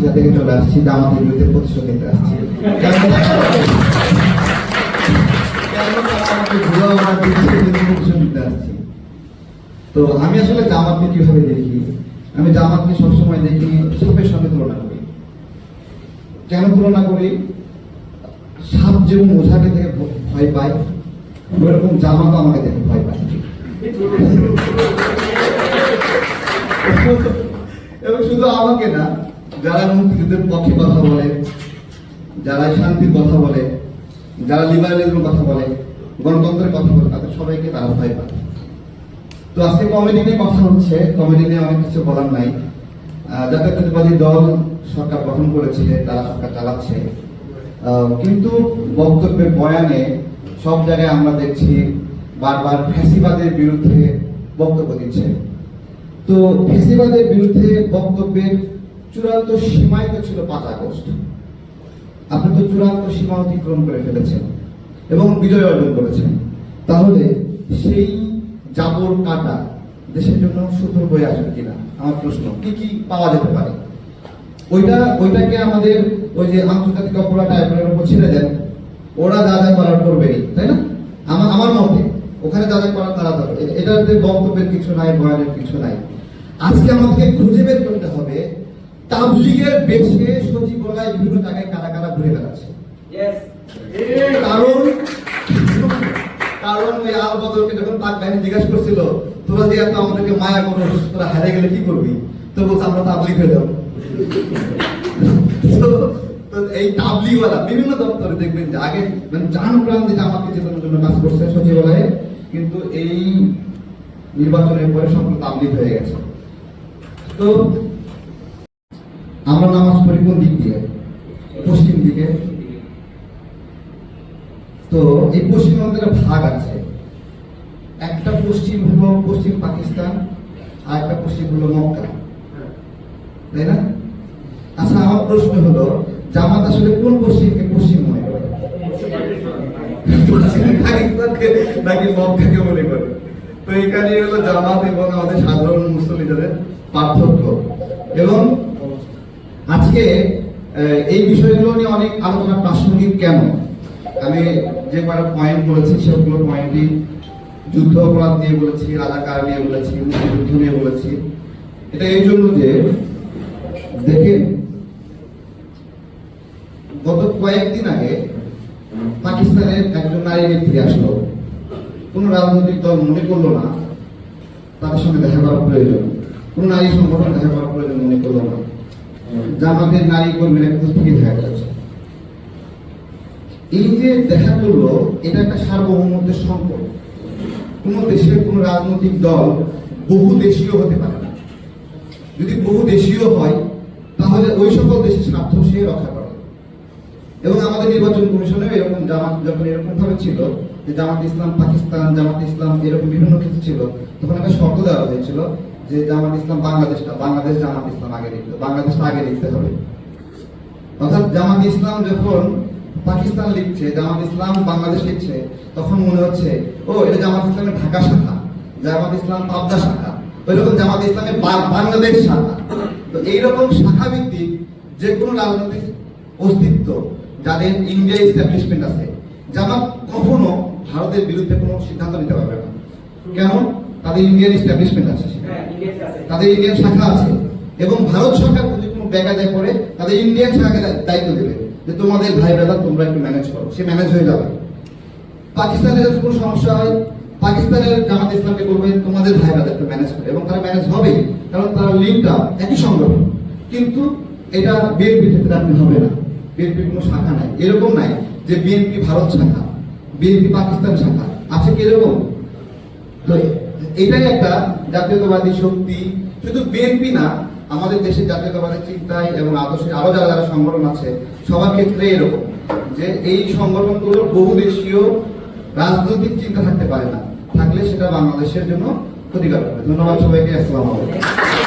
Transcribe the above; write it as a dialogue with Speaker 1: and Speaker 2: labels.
Speaker 1: মাটিয়া থেকে চলে আসছি, জামাতের বিরুদ্ধে প্রতিশোধ নিতে আসছি। তো আমি আসলে জামাতকে কিভাবে দেখি, আমি জামাতকে সবসময় দেখি সাপের সঙ্গে তুলনা করি। কেন তুলনা করি? সাপ যেমন ওঝাকে থেকে ভয় পায়, ওরকম জামাতও আমাকে দেখে ভয় পায়। এবং শুধু আমাকে না, যারা মুক্তিযুদ্ধের পক্ষে কথা বলে, যারা শান্তির কথা বলে, যারা লিবারেলিজমের কথা বলে, গণতন্ত্রের কথা বলে, তাদের সবাইকে তারা ভয় পায়। তো আজকে কমেডি নিয়ে কথা হচ্ছে, কমেডি নিয়ে অনেক কিছু বলার নাই। জাতীয়তাবাদী দল সরকার গঠন করেছে, তারা সরকার চালাচ্ছে, কিন্তু বক্তব্যের বয়ানে সব জায়গায় আমরা দেখছি বারবার ফ্যাসিবাদের বিরুদ্ধে বক্তব্য দিচ্ছে। তো ফ্যাসিবাদের বিরুদ্ধে বক্তব্যের চূড়ান্ত সীমাই তো ছিল 5 আগস্ট। আপনি তো চূড়ান্ত সীমা অতিক্রম করে ফেলেছেন এবং বিজয় অর্জন করেছেন। তাহলে সেই জাবর কাটা দেশের জন্য সুফল বয়ে আসবে কিনা, আমার প্রশ্ন। কি কি পাওয়া যেতে পারে? ওইটাকে আমাদের ওই যে আন্তর্জাতিক অপরাধ ট্রাইব্যুনালের উপর ছেড়ে দেন, ওরা যা যা করার করবেই, তাই না? আমার মতে ওখানে যা যা করার তারা যাবে। এটাতে বক্তব্যের কিছু নাই, বয়ানের কিছু নাই। আজকে আমাদেরকে খুঁজে বের করতে হবে তাবলীগের বেশে সচিবালয় বিভিন্ন জায়গায় কারা কারা ঘুরে বেড়াচ্ছে। কারণ ওই আল বদরকে যখন পাক বাহিনী জিজ্ঞাসা করছিল, তোরা যে এত আমাদেরকে মায়া করো, তোরা হারে গেলে কি করবি? তো বলছে আমরা তাবলীগ হয়ে যাবো। তো এই তাবলীগওয়ালা বিভিন্ন দপ্তরে দেখবেন যে আগে মানে জান প্রাণ দিয়ে আমাকে চেতনার জন্য কাজ করছে সচিবালয়ে, কিন্তু এই নির্বাচনের পরে সকল তাবলীগ হয়ে গেছে। তো আমরা নামাজ পড়ি কোন দিক দিয়ে? পশ্চিম দিকে। তো এই পশ্চিম আমাদের ভাগ আছে, একটা পশ্চিম হলো পশ্চিম পাকিস্তান, আর একটা পশ্চিম হলো মক্কা, তাই না? আচ্ছা, আমার প্রশ্ন হলো জামাত আসলে কোন পশ্চিমকে পশ্চিম মনে করে? পাকিস্তানকে নাকি মক্কাকে মনে করে? তো এখানে হলো জামাত এবং আমাদের সাধারণ মুসলিমদের পার্থক্য। এবং আজকে এই বিষয়গুলো নিয়ে অনেক আলোচনা প্রাসঙ্গিক। কেন? আমি যে কয়েকটা পয়েন্ট বলেছি সেগুলো পয়েন্টই যুদ্ধ অপরাধ নিয়ে বলেছি, রাজাকার নিয়ে বলেছি, মুক্তিযুদ্ধ নিয়ে বলেছি। এটা এই জন্য যে দেখেন, গত কয়েকদিন আগে পাকিস্তানের একজন নারী নেত্রী আসলো। কোন রাজনৈতিক দল মনে করলো না তাদের সঙ্গে দেখা করার প্রয়োজন, কোন নারী সংগঠন দেখা করার প্রয়োজন মনে করলো না। জামাতের নারী কর্মীরা কিন্তু ঠিকই দেখা করেছে। এই যে দেখা করলো, এটা একটা সার্বভৌমত্বের সংকট। কোন দেশের কোন রাজনৈতিক দল বহু দেশীয় হতে পারে না। যদি বহু দেশীয় হয় তাহলে ওই সকল দেশের স্বার্থ সে রক্ষা করে। এবং আমাদের নির্বাচন কমিশনে এরকম জামাত যখন এরকম ভাবে ছিল যে জামাত ইসলাম পাকিস্তান, জামাত ইসলাম এরকম বিভিন্ন কিছু ছিল, তখন একটা শর্ত দেওয়া হয়েছিল যে জামাত ইসলাম বাংলাদেশটা, বাংলাদেশ জামাত ইসলাম আগে লিখতে, বাংলাদেশটা আগে লিখতে হবে। অর্থাৎ জামাত ইসলাম যখন পাকিস্তান লিখছে, জামাত ইসলাম বাংলাদেশ লিখছে, তখন মনে হচ্ছে ও এটা জামাত ইসলামের ঢাকা শাখা, জামাত ইসলাম পাবনা শাখা, ওই রকম জামাত ইসলামের বাংলাদেশ শাখা। তো এইরকম শাখা ভিত্তিক যে কোনো রাজনৈতিক অস্তিত্ব যাদের ইন্ডিয়া এস্টাবলিশমেন্ট আছে, জামাত কখনো ভারতের বিরুদ্ধে কোনো সিদ্ধান্ত নিতে পারবে না। কেন? তাদের ইন্ডিয়ান এস্টাবলিশমেন্ট আছে, তাদের ইন্ডিয়ান শাখা আছে, এবং ভারত সরকার যদি কোনো ব্যাগাজায় পড়ে তাদের ইন্ডিয়ান শাখাকে দায়িত্ব দেবে যে তোমাদের ভাই ব্রাদার তোমরা একটু ম্যানেজ করো, সে ম্যানেজ হয়ে যাবে। পাকিস্তানের যদি কোনো সমস্যা হয়, পাকিস্তানের জামাত ইসলামকে বলবে তোমাদের ভাই ব্রাদার একটু ম্যানেজ করে, এবং তারা ম্যানেজ হবেই, কারণ তারা লিঙ্কটা একই সংগঠন। কিন্তু এটা বিএনপির ক্ষেত্রে আপনি হবে না, বিএনপির কোনো শাখা নাই। এরকম নাই যে বিএনপি ভারত শাখা, বিএনপি পাকিস্তান শাখা আছে, কি এরকম? তো এটাই একটা জাতীয়তাবাদী শক্তি। শুধু বিএনপি না, আমাদের দেশের জাতীয়তাবাদী চিন্তায় এবং আদর্শে আরো যারা যারা সংগঠন আছে সবার ক্ষেত্রে এরকম যে এই সংগঠনগুলো বহুদেশীয় রাজনৈতিক চিন্তা থাকতে পারে না, থাকলে সেটা বাংলাদেশের জন্য ক্ষতিকর হবে। ধন্যবাদ সবাইকে। আসসালামু আলাইকুম।